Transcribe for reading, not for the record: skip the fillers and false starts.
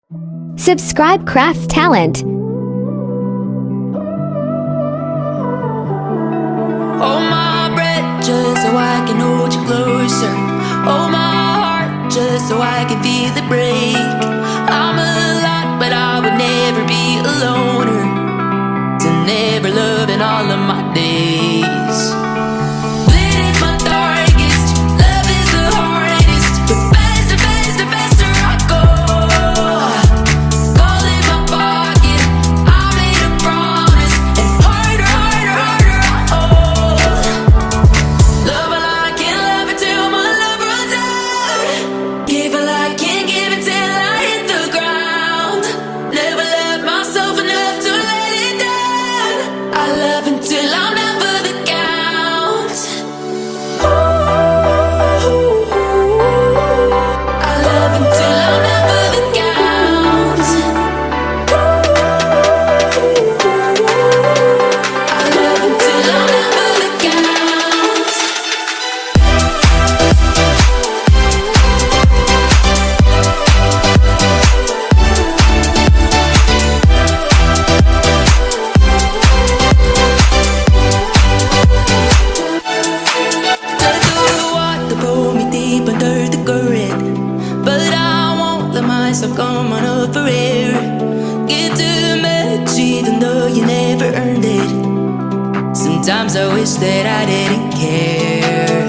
Subscribe Craftz Talent. Hold my breath just so I can hold you closer. Hold my heart just so I can feel it break. I'm a lot, but I would never be a loner. To never love in all of my days. Lit is my darkest, love is the hardest. The faster I go. Gold in my pocket, I made a promise. And harder I hold. Love while I can't love it till my love runs out. Give while I can't give it till I hit the ground. Never love myself enough to let it down. I love until I'm never the count. I love until I'm never the count. I love until I'm never the count. Let go of the water, pull me deep under the current. But I won't let myself come on up for air. Give too much even though you never earned it. Sometimes I wish that I didn't care.